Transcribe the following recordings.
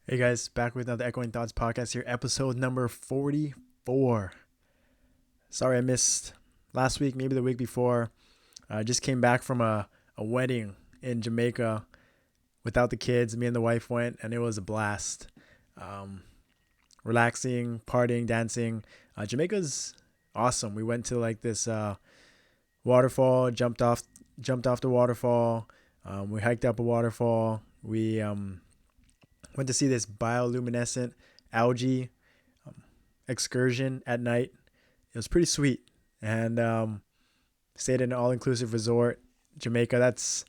Hey guys, back with another Echoing Thoughts podcast here, episode number 44. Sorry I missed last week, maybe the week before. I just came back from a wedding in Jamaica without the kids. Me and the wife went, and it was a blast. Um, Relaxing, partying, dancing. Jamaica's awesome. We went to like this waterfall, jumped off the waterfall. We hiked up a waterfall. We went to see this bioluminescent algae excursion at night. It was pretty sweet, and stayed in an all-inclusive resort, Jamaica. That's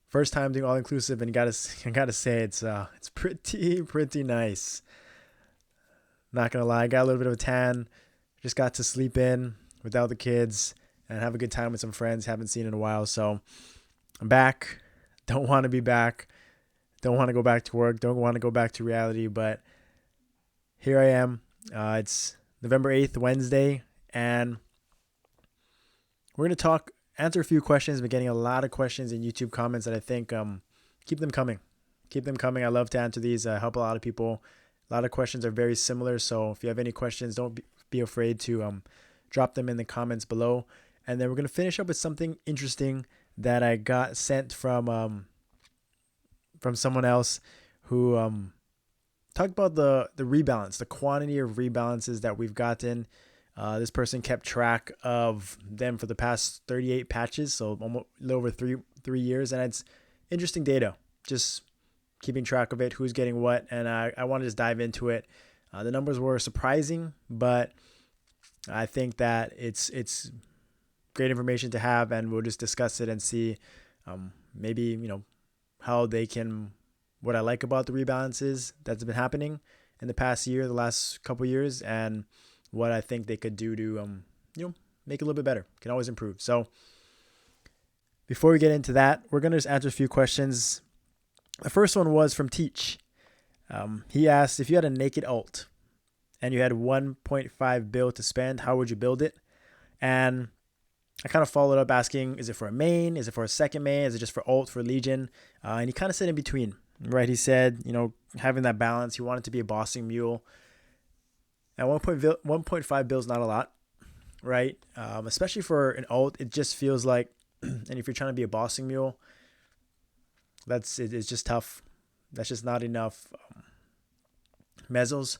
first time doing all-inclusive, and gotta say it's pretty nice. Not gonna lie, I got a little bit of a tan. Just got to sleep in without the kids and have a good time with some friends haven't seen in a while. So I'm back. Don't want to be back. Don't want to go back to work. Don't want to go back to reality. But here I am. It's November 8th, Wednesday, and we're going to answer a few questions. I've been getting a lot of questions in YouTube comments that I think keep them coming. Keep them coming. I love to answer these. Help a lot of people. A lot of questions are very similar. So if you have any questions, don't be afraid to drop them in the comments below. And then we're going to finish up with something interesting that I got sent from someone else who talked about the rebalance, the quantity of rebalances that we've gotten. This person kept track of them for the past 38 patches, so almost a little over three years, and it's interesting data. Just keeping track of it, who's getting what, and I want to just dive into it. The numbers were surprising, but I think that it's great information to have, and we'll just discuss it and see maybe how they can, what I like about the rebalances that's been happening in the past year, the last couple of years, and what I think they could do to make it a little bit better. Can always improve. So before we get into that, we're gonna just answer a few questions. The first one was from Teach. He asked, if you had a naked alt and you had 1.5 bill to spend, how would you build it? And I kind of followed up asking, is it for a main? Is it for a second main? Is it just for alt, for Legion? And he kind of said in between, right? He said, having that balance, he wanted to be a bossing mule. At 1.5 bill is not a lot, right? Especially for an alt, it just feels like, and if you're trying to be a bossing mule, it's just tough. That's just not enough mesos.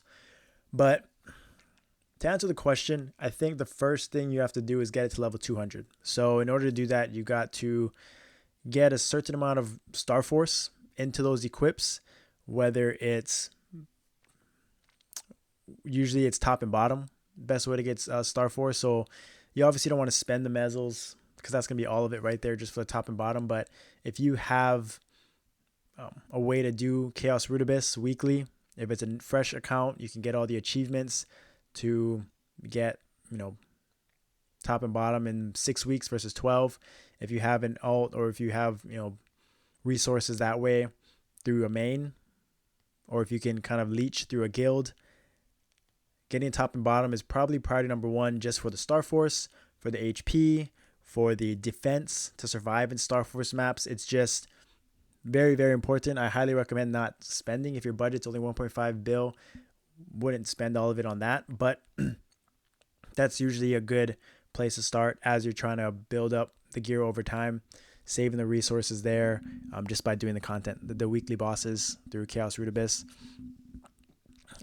But to answer the question, I think the first thing you have to do is get it to level 200. So in order to do that, you got to get a certain amount of Star Force into those equips, whether it's usually it's top and bottom. Best way to get Star Force. So you obviously don't want to spend the mesos because that's going to be all of it right there just for the top and bottom. But if you have a way to do Chaos Rudibus weekly, if it's a fresh account, you can get all the achievements to get, top and bottom in 6 weeks versus 12. If you have an alt, or if you have, resources that way through a main, or if you can kind of leech through a guild, getting top and bottom is probably priority number one, just for the Star Force, for the HP, for the defense to survive in Star Force maps. It's just very, very important. I highly recommend not spending. If your budget's only 1.5 bill, wouldn't spend all of it on that. But that's usually a good place to start as you're trying to build up the gear over time, saving the resources there just by doing the content, the weekly bosses through Chaos Rudibus.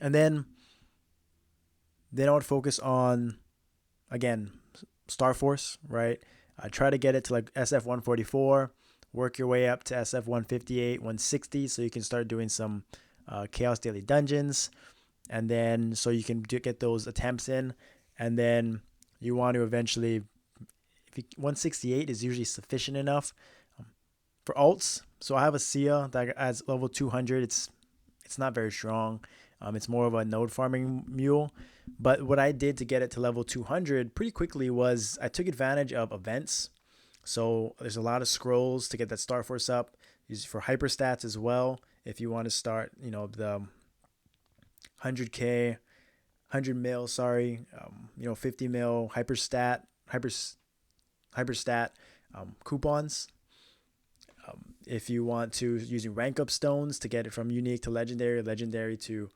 And then I would focus on, again, Star Force, right? Try to get it to like SF 144, work your way up to SF 158, 160, so you can start doing some Chaos Daily Dungeons, and then so you can get those attempts in, and then you want to eventually, 168 is usually sufficient enough for alts. So I have a Sia that adds level 200. It's not very strong. It's more of a node farming mule. But what I did to get it to level 200 pretty quickly was I took advantage of events. So there's a lot of scrolls to get that Star Force up. Use for hyper stats as well. If you want to start, the 100K, 100 mil, 50 mil hyper stat coupons. If you want to, using rank up stones to get it from unique to legendary, legendary to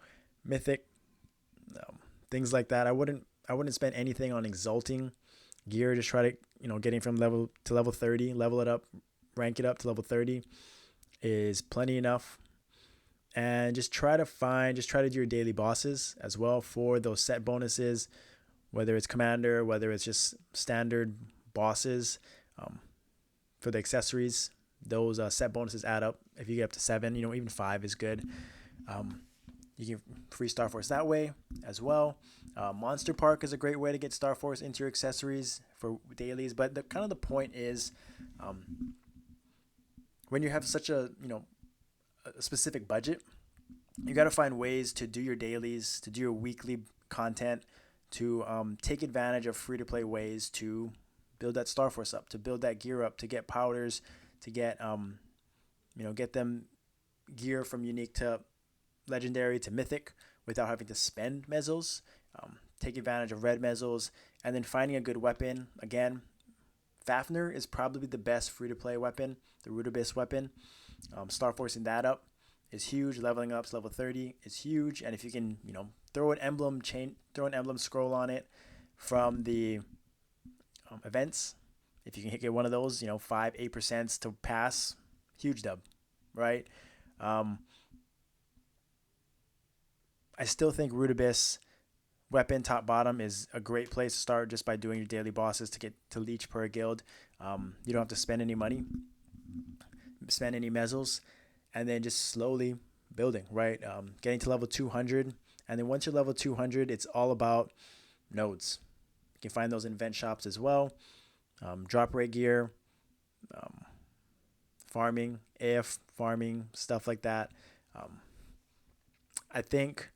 mythic, things like that. I wouldn't spend anything on exalting gear. Just try to getting from level to level 30, level it up, rank it up to level 30 is plenty enough. And just try to do your daily bosses as well for those set bonuses, whether it's commander, whether it's just standard bosses. For the accessories, those set bonuses add up. If you get up to 7, even 5 is good. You can free Star Force that way as well. Monster Park is a great way to get Star Force into your accessories for dailies. But the point is, when you have such a specific budget, you got to find ways to do your dailies, to do your weekly content, to take advantage of free to play ways to build that Star Force up, to build that gear up, to get powders, to get get them gear from unique to legendary to mythic without having to spend Mesos. Take advantage of red Mesos, and then finding a good weapon. Again, Fafnir is probably the best free to play weapon, the Root Abyss weapon. Star Forcing that up is huge. Leveling up to level 30 is huge, and if you can throw an emblem scroll on it from the events, if you can get one of those 5-8% to pass, huge dub, right? I still think Root Abyss weapon top bottom is a great place to start, just by doing your daily bosses to get to leech per guild. You don't have to spend any money, spend any Mesos, and then just slowly building, right? Getting to level 200, and then once you're level 200, it's all about nodes. You can find those in event shops as well. Drop rate gear, farming, AF farming, stuff like that. I think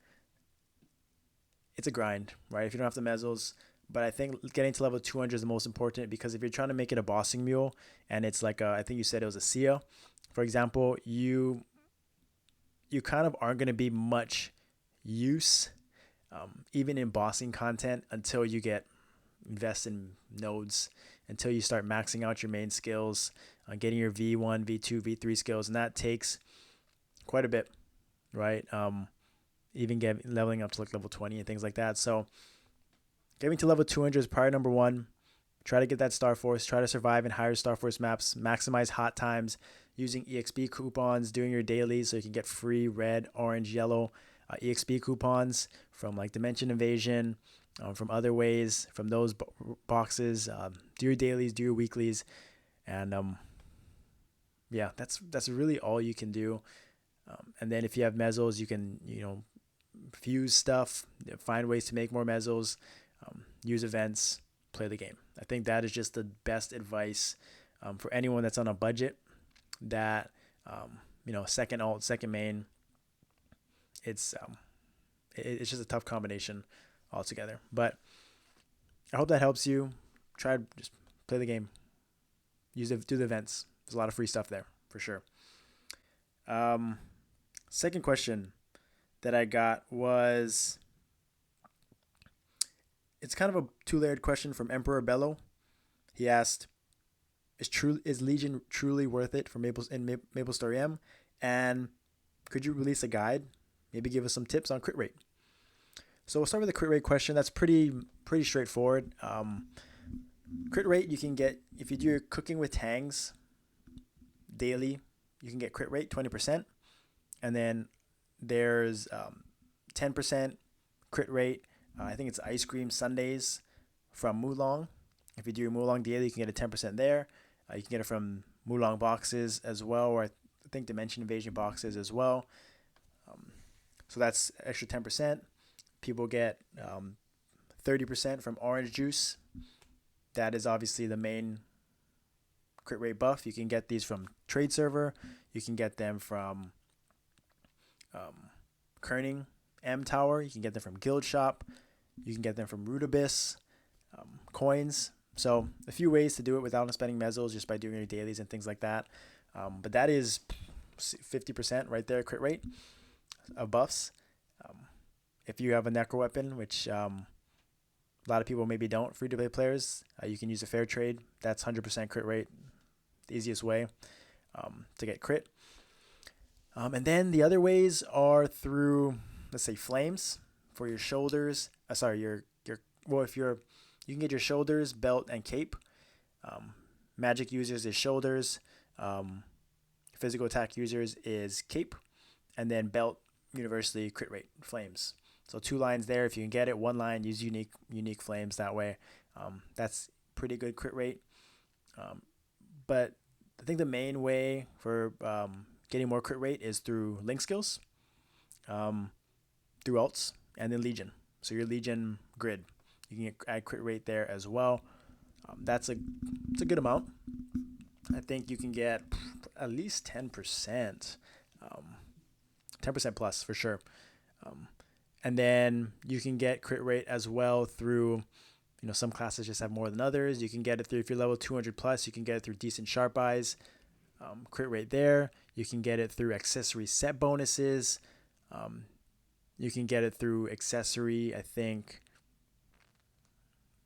it's a grind, right? If you don't have the Mesos, but I think getting to level 200 is the most important, because if you're trying to make it a bossing mule and it's like I think you said it was a Sia, for example, you kind of aren't going to be much use, even in bossing content, until you invest in nodes, until you start maxing out your main skills, getting your V1, V2, V3 skills, and that takes quite a bit, right? Even leveling up to like level 20 and things like that. So getting to level 200 is priority number 1. Try to get that Star Force. Try to survive in higher Star Force maps. Maximize hot times using EXP coupons, doing your dailies so you can get free red, orange, yellow EXP coupons from like Dimension Invasion, from other ways, from those boxes. Do your dailies, do your weeklies, and yeah, that's really all you can do. And then if you have Mesos, you can fuse stuff, find ways to make more Mesos, use events, play the game. I think that is just the best advice for anyone that's on a budget. That second alt, second main, it's just a tough combination altogether. But I hope that helps you. Try to just play the game, do the events. There's a lot of free stuff there for sure. Second question that I got was, it's kind of a 2-layered question from Emperor Bello. He asked, is Legion truly worth it for Maple Story M? And could you release a guide? Maybe give us some tips on crit rate. So we'll start with the crit rate question. That's pretty straightforward. Crit rate, you can get, if you do your cooking with Tangs daily, you can get crit rate 20%. And then there's 10% crit rate. I think it's ice cream sundaes from Mulong. If you do your Mulong daily, you can get a 10% there. You can get it from Mulong boxes as well, or I think Dimension Invasion boxes as well. So that's extra 10%. People get 30% from orange juice. That is obviously the main crit rate buff. You can get these from Trade Server. You can get them from Kerning M Tower. You can get them from Guild Shop. You can get them from Root Abyss coins. So a few ways to do it without spending Mesos, just by doing your dailies and things like that. But that is 50% right there, crit rate of buffs. If you have a Necro weapon, which a lot of people maybe don't, free-to-play players, you can use a fair trade. That's 100% crit rate, the easiest way. to get crit. And then the other ways are through, let's say, flames for your shoulders. If you can get your shoulders, belt, and cape. Magic users is shoulders. Physical attack users is cape, and then belt universally crit rate flames. So 2 lines there if you can get it. 1 line, use unique flames that way. That's pretty good crit rate. But I think the main way for getting more crit rate is through link skills, through alts, and then Legion. So your Legion grid, you can add crit rate there as well. It's a good amount. I think you can get at least 10%, 10% plus for sure. And then you can get crit rate as well through, some classes just have more than others. You can get it through, if you're level 200 plus, you can get it through decent sharp eyes, crit rate there. You can get it through accessory set bonuses. You can get it through accessory, I think,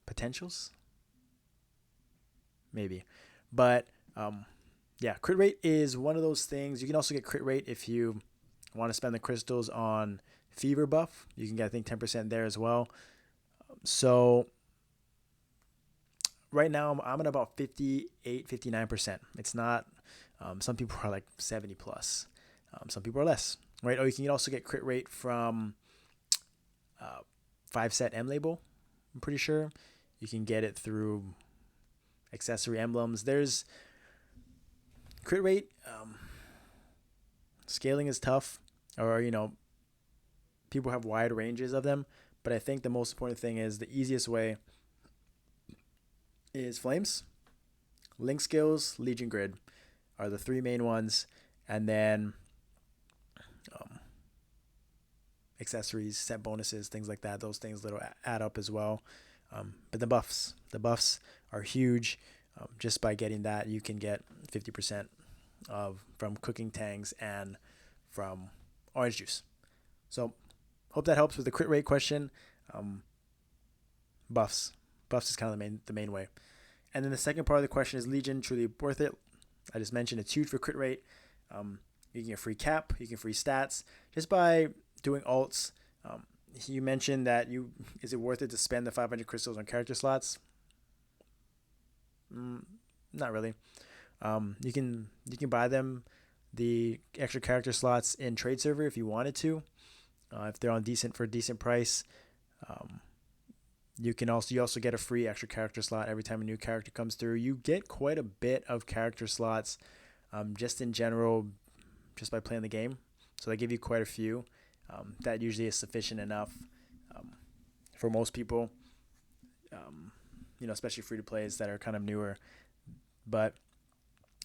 potentials, maybe. But crit rate is one of those things. You can also get crit rate if you want to spend the crystals on fever buff. You can get, I think, 10% there as well. So right now I'm at about 58, 59%. It's not, some people are like 70 plus. Some people are less, right? Or you can also get crit rate from 5 set M label. I'm pretty sure you can get it through accessory emblems. There's crit rate. Scaling is tough, or people have wide ranges of them. But I think the most important thing is the easiest way is flames, link skills, Legion grid are the 3 main ones, and then accessories, set bonuses, things like that. Those things that'll add up as well. But the buffs are huge. Just by getting that, you can get 50% from cooking tangs and from orange juice. So hope that helps with the crit rate question. Buffs is kind of the main way. And then the second part of the question is Legion truly worth it? I just mentioned it's huge for crit rate. You can get free cap, you can free stats just by doing alts. You mentioned that is it worth it to spend the 500 crystals on character slots? Not really. You can buy them, the extra character slots, in trade server if you wanted to. If they're on for a decent price. You also get a free extra character slot every time a new character comes through. You get quite a bit of character slots, just in general, just by playing the game. So they give you quite a few. That usually is sufficient enough for most people. Especially free to plays that are kind of newer. But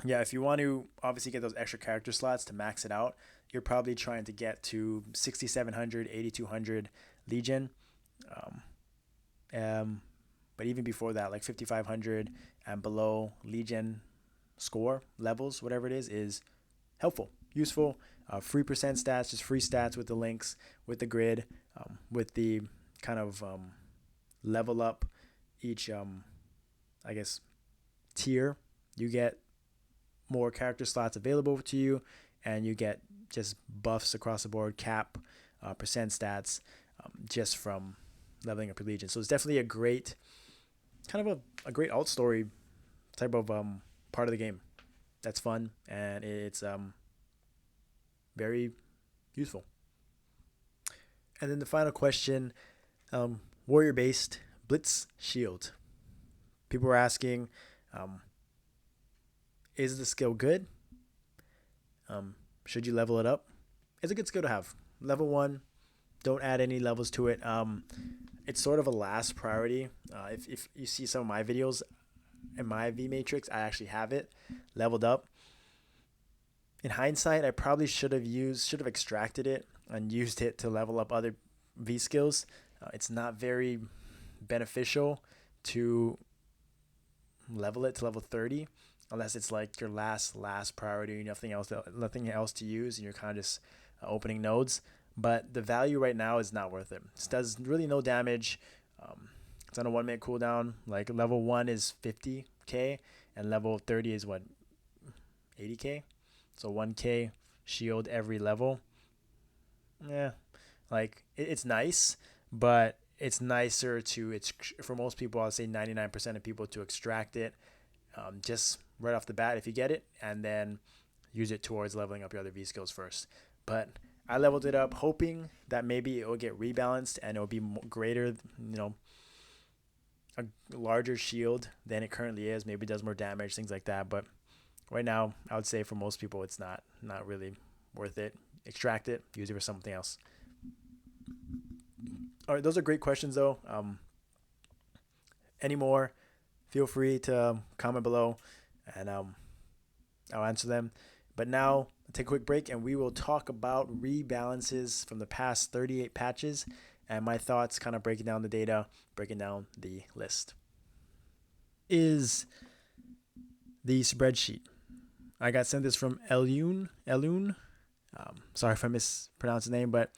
yeah, if you want to obviously get those extra character slots to max it out, you're probably trying to get to 6,700, 8,200 Legion. But even before that, like 5,500 and below Legion score levels, whatever it is helpful, useful. Free percent stats, just free stats with the links, with the grid, with the kind of level up each, tier. You get more character slots available to you, and you get just buffs across the board, cap, percent stats, just from leveling up your Legion. So it's definitely a great alt story type of part of the game. That's fun, and it's very useful. And then the final question, warrior based Blitz shield. People were asking, is the skill good? Should you level it up? It's a good skill to have. Level 1, don't add any levels to it. It's sort of a last priority. If you see some of my videos in my V matrix, I actually have it leveled up. In hindsight, I probably should have extracted it and used it to level up other V skills. It's not very beneficial to level it to level 30 unless it's like your last priority, nothing else to use, and you're kind of just opening nodes. But the value right now is not worth it. It does really no damage. It's on a 1 minute cooldown. Like level 1 is 50k and level 30 is what, 80k. So 1k shield every level. Yeah, like it's nice, but it's nicer to it's for most people. I'll say 99% of people to extract it just right off the bat if you get it, and then use it towards leveling up your other V skills first. But I leveled it up hoping that maybe it will get rebalanced and it will be greater, a larger shield than it currently is. Maybe it does more damage, things like that. But right now, I would say for most people, it's not really worth it. Extract it, use it for something else. All right, those are great questions though. Any more? Feel free to comment below, and I'll answer them. But now, take a quick break, and we will talk about rebalances from the past 38 patches and my thoughts, kind of breaking down the data, breaking down the list. Is the spreadsheet. I got sent this from Elune. Sorry if I mispronounced his name, but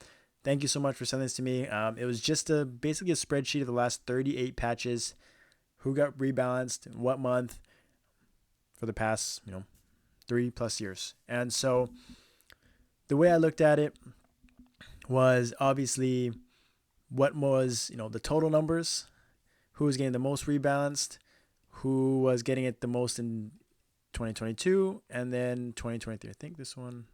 thank you so much for sending this to me. It was just basically a spreadsheet of the last 38 patches, who got rebalanced, in what month, for the past 3+ years. And so the way I looked at it was obviously what was the total numbers, who was getting the most rebalanced, who was getting it the most in 2022, and then 2023. I think this one.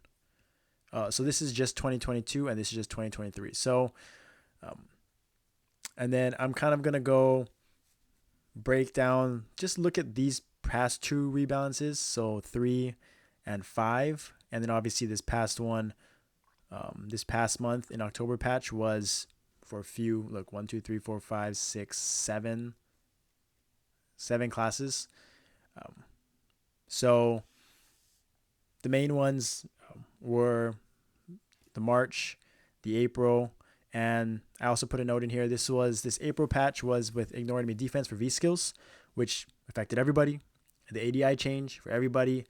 So this is just 2022, and this is just 2023. So, and then I'm kind of gonna go break down, just look at these past two rebalances, so 3 and 5, and then obviously this past one, this past month in October patch was for a few. Look, 1, 2, 3, 4, 5, 6, 7 classes. So the main ones were the March, the April, and I also put a note in here. This April patch was with ignore enemy defense for V skills, which affected everybody. The ADI change for everybody.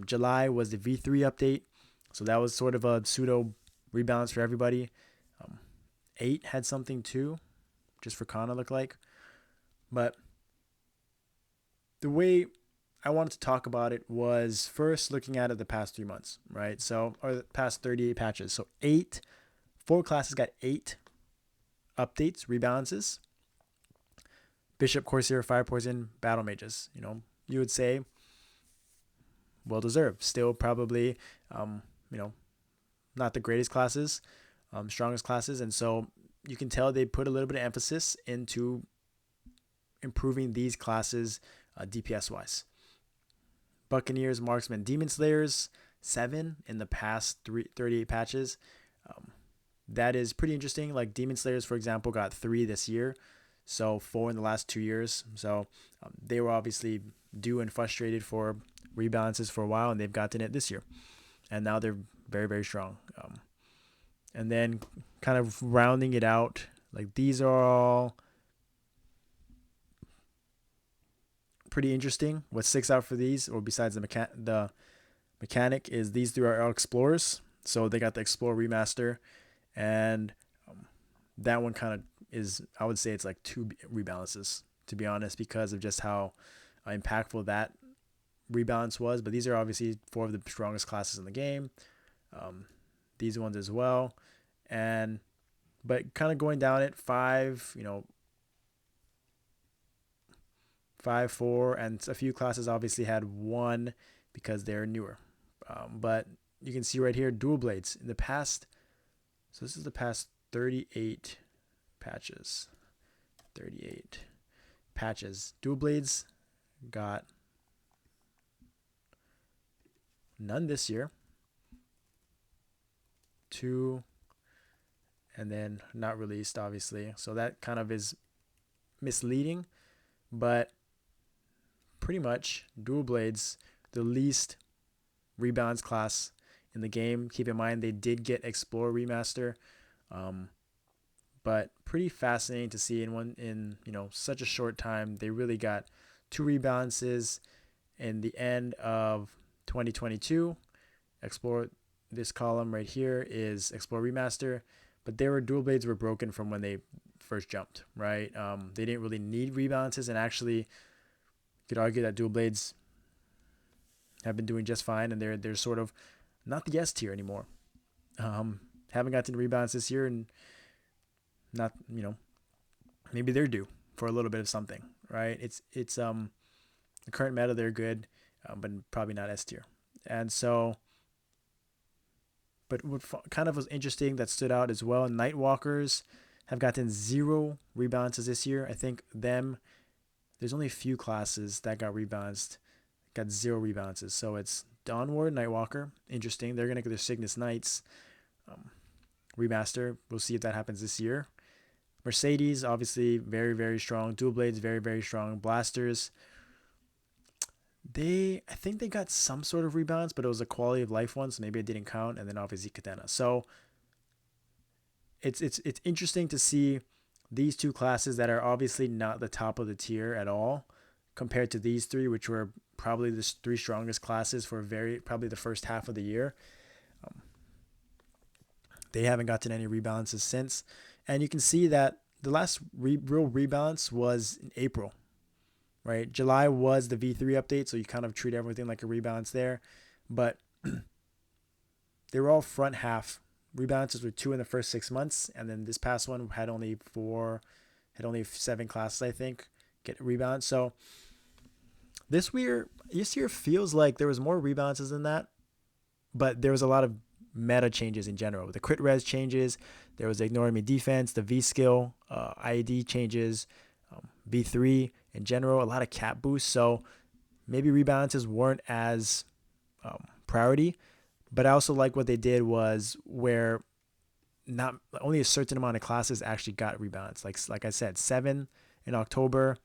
July was the V3 update, so that was sort of a pseudo rebalance for everybody. 8 had something too, just for Kana looked like. But the way I wanted to talk about it was first looking at it the past 3 months, right? So, or the past 38 patches. So 4 classes got 8 updates, rebalances. Bishop, Corsair, Fire Poison, Battle Mages. You would say well deserved. Still probably, not the greatest classes, strongest classes. And so you can tell they put a little bit of emphasis into improving these classes DPS wise. Buccaneers, Marksmen, Demon Slayers, 7 in the past 38 patches. That is pretty interesting. Like Demon Slayers, for example, got 3 this year, so 4 in the last 2 years. So they were obviously due and frustrated for rebalances for a while, and they've gotten it this year. And now they're very, very strong. And then kind of rounding it out, like these are all pretty interesting. What sticks out for these, or besides the mechanic, is these 3 are explorers. So they got the Explorer remaster, and that one kind of is, I would say it's like 2 rebalances, to be honest, because of just how impactful that rebalance was. But these are obviously 4 of the strongest classes in the game. These ones as well. But kind of going down it, 5, 5, 4, and a few classes obviously had 1 because they're newer. But you can see right here, dual blades in the past. So this is the past 38 patches. 38 patches. Dual blades got none this year. 2, and then not released, obviously. So that kind of is misleading, but pretty much dual blades, the least rebalance class in the game. Keep in mind they did get Explorer remaster, but pretty fascinating to see in such a short time. They really got 2 rebalances in the end of 2022. Explorer, this column right here is Explorer remaster, but dual blades were broken from when they first jumped, right? They didn't really need rebalances, and actually you could argue that dual blades have been doing just fine, and they're sort of not the S tier anymore. Haven't gotten rebalance this year, and not, maybe they're due for a little bit of something, right? It's the current meta, they're good, but probably not S tier. And so, but what kind of was interesting that stood out as well, Nightwalkers have gotten 0 rebalances this year. I think there's only a few classes that got rebalanced, got 0 rebalances. So it's Dawnward, Nightwalker. Interesting. They're going to get their Cygnus Knights remaster. We'll see if that happens this year. Mercedes, obviously, very, very strong. Dual Blades, very, very strong. Blasters, I think they got some sort of rebalance, but it was a quality of life one, so maybe it didn't count. And then obviously Katana. So it's interesting to see these two classes that are obviously not the top of the tier at all, compared to these 3, which were probably the 3 strongest classes for probably the first half of the year. They haven't gotten any rebalances since. And you can see that the last real rebalance was in April, right? July was the V3 update, so you kind of treat everything like a rebalance there. But they were all front half. Rebalances were 2 in the first 6 months, and then this past one had only 7 classes, I think, get rebalanced. So this year feels like there was more rebalances than that, but there was a lot of meta changes in general. The crit res changes, there was the ignore enemy defense, the V skill, IED changes, V3 in general, a lot of cap boosts. So maybe rebalances weren't as priority, but I also like what they did was where not only a certain amount of classes actually got rebalanced. Like I said, 7 in October,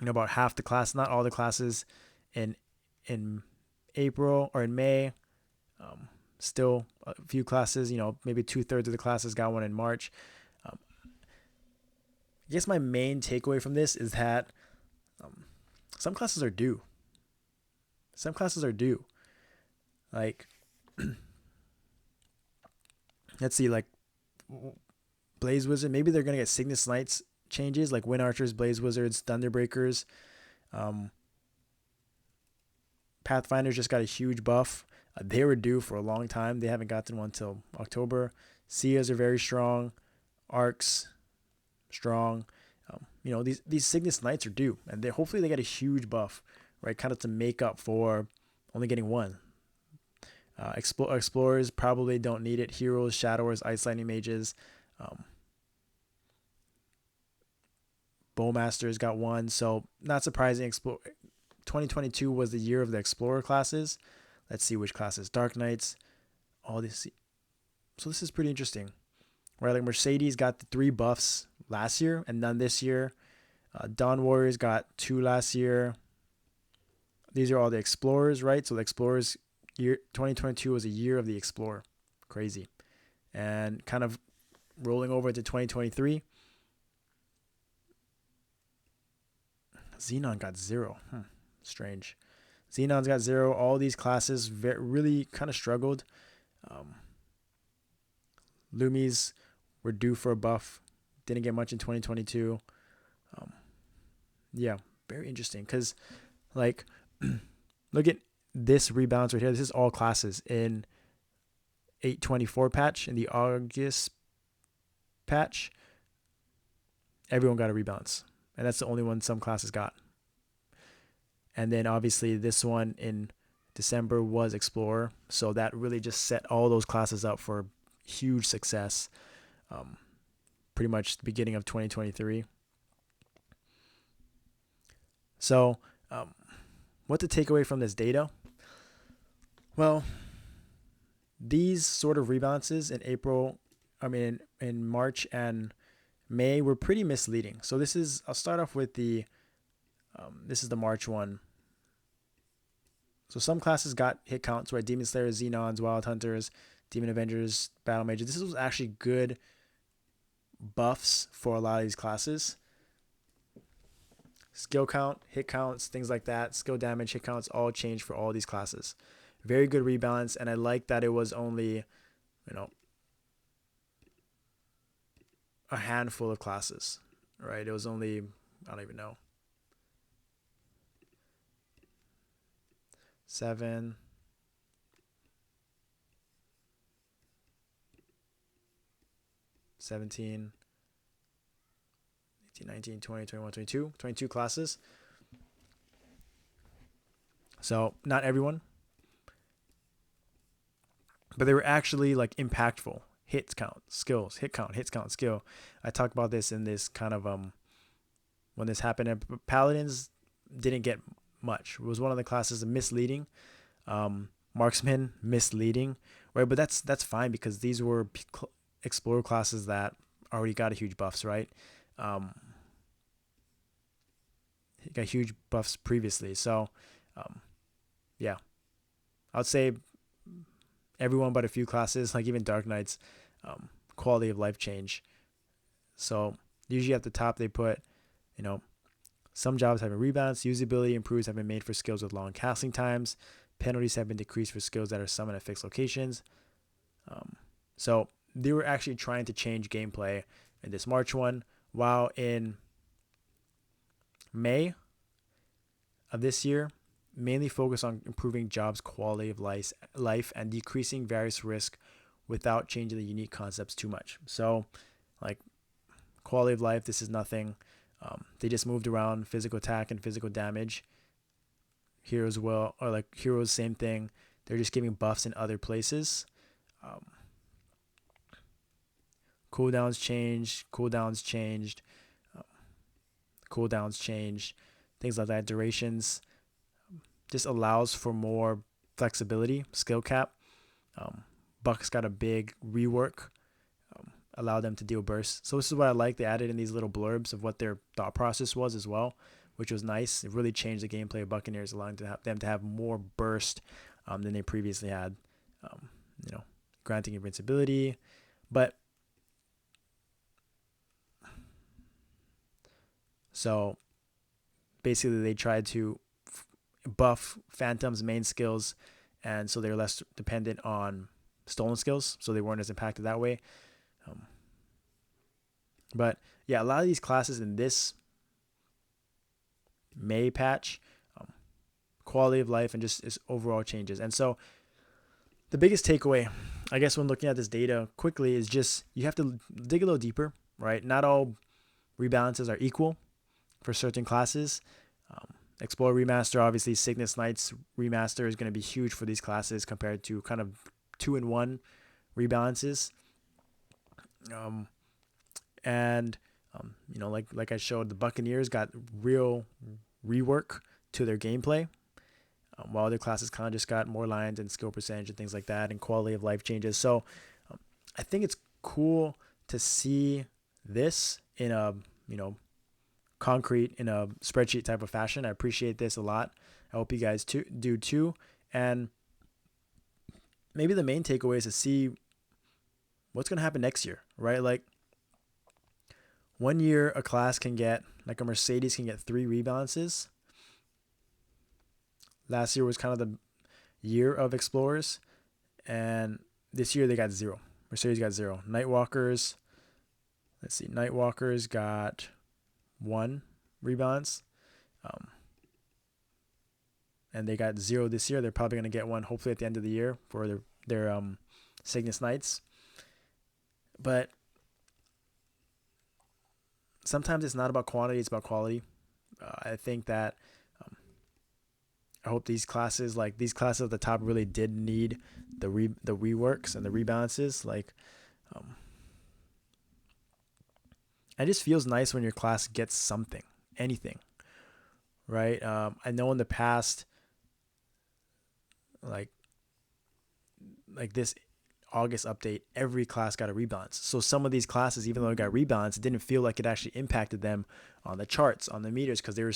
about half the class, not all the classes in April or in May. Still a few classes, maybe 2/3 of the classes got one in March. I guess my main takeaway from this is that some classes are due. Some classes are due. Like, let's see, like Blaze Wizard, maybe they're going to get Cygnus Knights changes, like Wind Archers, Blaze Wizards, Thunderbreakers. Pathfinders just got a huge buff. They were due for a long time. They haven't gotten one until October. Seas are very strong. Arcs, strong. These Cygnus Knights are due, and hopefully they get a huge buff, right? Kind of to make up for only getting one. Explorers probably don't need it. Heroes, Shadowers, Ice Lightning Mages. Bowmasters got one, so not surprising. 2022 was the year of the Explorer classes. Let's see which classes. Dark Knights, all this. So this is pretty interesting. Right, like Mercedes got the 3 buffs last year and none this year. Dawn Warriors got 2 last year. These are all the Explorers, right? So the Explorers year 2022 was a year of the Explorer. Crazy. And kind of rolling over to 2023. Xenon got 0. Strange. Xenon's got 0. All these classes really kind of struggled. Lumis were due for a buff. Didn't get much in 2022. Yeah, very interesting. Because, like, look at this rebalance right here. This is all classes in 824 patch. In the August patch, everyone got a rebalance. And that's the only one some classes got. And then obviously this one in December was Explorer. So that really just set all those classes up for huge success. Pretty much the beginning of 2023. So what to take away from this data? Well, these sort of rebalances in March and May were pretty misleading. So I'll start off with this is the March one. So some classes got hit counts, right? Demon Slayers, Xenons, Wild Hunters, Demon Avengers, Battle Mages. This was actually good buffs for a lot of these classes. Skill count, hit counts, things like that. Skill damage, hit counts, all changed for all these classes. Very good rebalance, and I like that it was only, a handful of classes, right? It was only, I don't even know. 7, 17, 18, 19, 20, 21, 22, 22 classes. So not everyone, but they were actually like impactful. Hits count, skills, hit count, hits count, skill. I talked about this in this kind of when this happened. And Paladins didn't get much. It was one of the classes misleading. Marksman misleading, right? But that's fine because these were explorer classes that already got a huge buffs, right? Got huge buffs previously. So, yeah, I would say everyone but a few classes, like even Dark Knights, quality of life change. So usually at the top they put, some jobs have been rebalanced, usability improves have been made for skills with long casting times, penalties have been decreased for skills that are summoned at fixed locations. So they were actually trying to change gameplay in this March one, while in May of this year, mainly focus on improving jobs' quality of life and decreasing various risk without changing the unique concepts too much. So, like quality of life, this is nothing. They just moved around physical attack and physical damage. Heroes heroes, same thing. They're just giving buffs in other places. Cooldowns changed. Things like that. Durations just allows for more flexibility. Skill cap. Bucks got a big rework. Allowed them to deal bursts. So this is what I like. They added in these little blurbs of what their thought process was as well, which was nice. It really changed the gameplay of Buccaneers, allowing them to have more burst than they previously had. Granting invincibility, but so basically they tried to buff Phantom's main skills, and so they're less dependent on stolen skills, so they weren't as impacted that way. But yeah, a lot of these classes in this May patch, quality of life and just overall changes. And so the biggest takeaway, I guess, when looking at this data quickly is just you have to dig a little deeper, right? Not all rebalances are equal for certain classes. Explorer Remaster, obviously, Cygnus Knights Remaster is going to be huge for these classes compared to kind of 2-in-1 rebalances. Like I showed, the Buccaneers got real rework to their gameplay, while other classes kind of just got more lines and skill percentage and things like that, and quality of life changes. So I think it's cool to see this in a concrete, in a spreadsheet type of fashion. I appreciate this a lot. I hope you guys do too. And maybe the main takeaway is to see what's going to happen next year, right? Like, 1 year a class can get, like a Mercedes can get 3 rebalances. Last year was kind of the year of Explorers, and this year they got 0. Mercedes got 0. Nightwalkers got 1 rebalance, and they got 0 this year. They're probably going to get 1 hopefully at the end of the year for their Cygnus Knights. But sometimes it's not about quantity, it's about quality. I think that I hope these classes at the top really did need the reworks and the rebalances. It just feels nice when your class gets something, anything, right? I know in the past, like this August update, every class got a rebalance. So some of these classes, even though it got rebalanced, it didn't feel like it actually impacted them on the charts, on the meters, because they were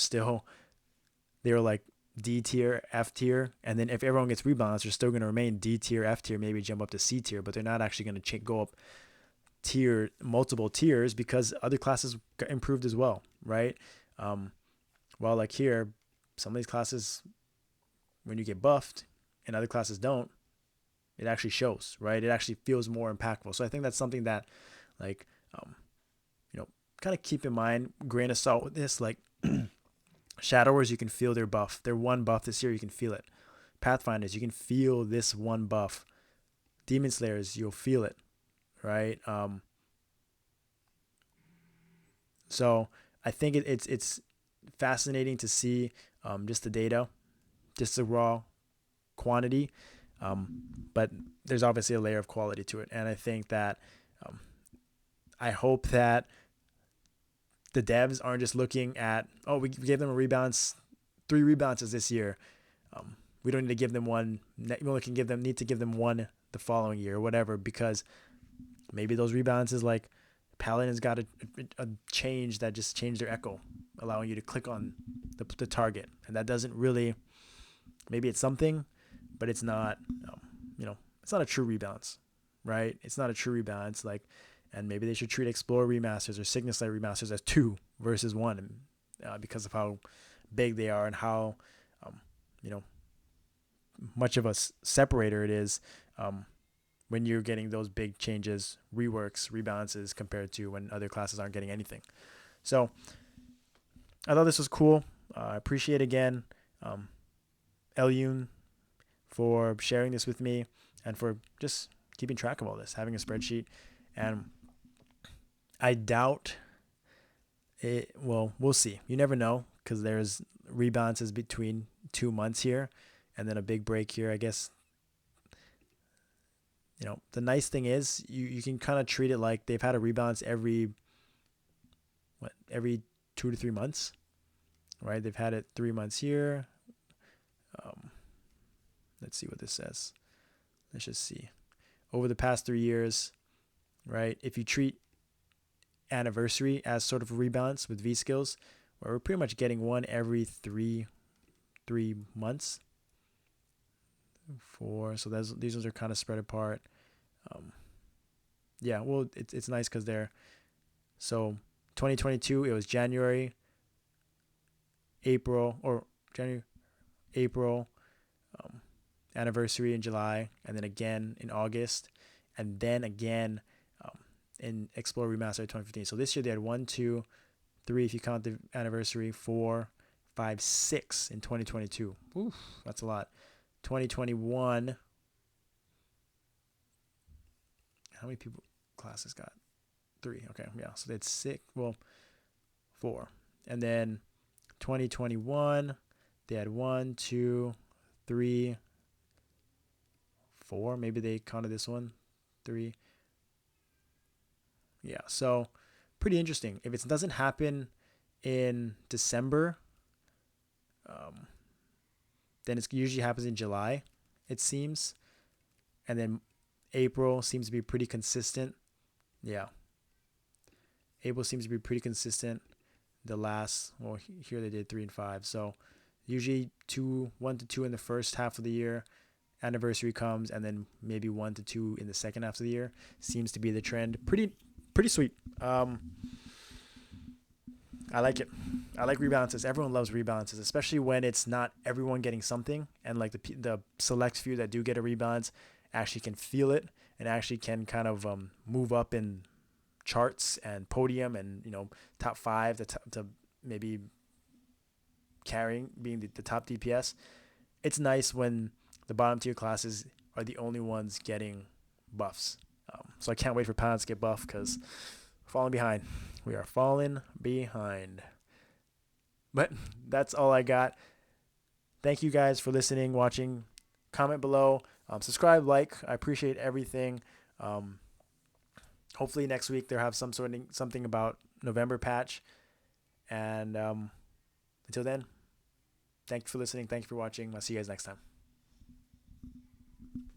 like D tier, F tier, and then if everyone gets rebalanced, they're still going to remain D tier, F tier, maybe jump up to C tier, but they're not actually going to go up multiple tiers because other classes got improved as well, right? While like here, some of these classes, when you get buffed and other classes don't, it actually shows, right? It actually feels more impactful. So I think that's something that, kind of keep in mind, grain of salt with this. Like Shadowers, you can feel their buff. Their 1 buff this year, you can feel it. Pathfinders, you can feel this one buff. Demon Slayers, you'll feel it, right? So I think it's fascinating to see just the data, just the raw quantity, but there's obviously a layer of quality to it. And I think that I hope that the devs aren't just looking at, oh, we gave them a rebalance, 3 rebalances this year. We don't need to give them one. We only need to give them one the following year or whatever, because maybe those rebalances, like Paladin's got a change that just changed their echo, allowing you to click on the target. And that doesn't really, maybe it's something, but it's not, it's not a true rebalance, right? It's not a true rebalance. And maybe they should treat Explorer remasters or Signet Slayer remasters as 2 versus 1, because of how big they are and how, much of a separator it is when you're getting those big changes, reworks, rebalances, compared to when other classes aren't getting anything. So I thought this was cool. I appreciate again Elyun for sharing this with me and for just keeping track of all this, having a spreadsheet. And I doubt it. Well, we'll see. You never know, because there's rebalances between 2 months here and then a big break here, I guess. The nice thing is you can kind of treat it like they've had a rebalance every 2 to 3 months, right? They've had it 3 months here. Let's see what this says. Let's just see. Over the past 3 years, right? If you treat anniversary as sort of a rebalance with V skills, where we're pretty much getting one every three months. 4. So these ones are kind of spread apart. Yeah, well, it's nice because they're, so 2022, it was January, April, anniversary in July, and then again in August, and then again in Explorer Remastered 2015. So this year they had 1, 2, 3, if you count the anniversary, 4, 5, 6 in 2022. Oof, that's a lot. 2021, how many people classes got? 3. Okay, yeah, so they had 6, 4. And then 2021, they had 1, 2, 3, 4. Maybe they counted this one, 3. Yeah, so pretty interesting. If it doesn't happen in December, then it usually happens in July, it seems. And then April seems to be pretty consistent. Yeah. April seems to be pretty consistent. The last, here they did 3 and 5. So usually 1 to 2 in the first half of the year. Anniversary comes, and then maybe 1 to 2 in the second half of the year. Seems to be the trend. Pretty sweet. I like it. I like rebalances. Everyone loves rebalances, especially when it's not everyone getting something, and like the select few that do get a rebalance actually can feel it and actually can kind of move up in charts and podium and top 5 to maybe carrying, being the top DPS. It's nice when the bottom tier classes are the only ones getting buffs. So I can't wait for Paladins to get buffed, because we're falling behind. We are falling behind. But that's all I got. Thank you guys for listening, watching. Comment below. Subscribe, like. I appreciate everything. Hopefully next week they'll have something about November patch. And until then, thank you for listening. Thank you for watching. I'll see you guys next time.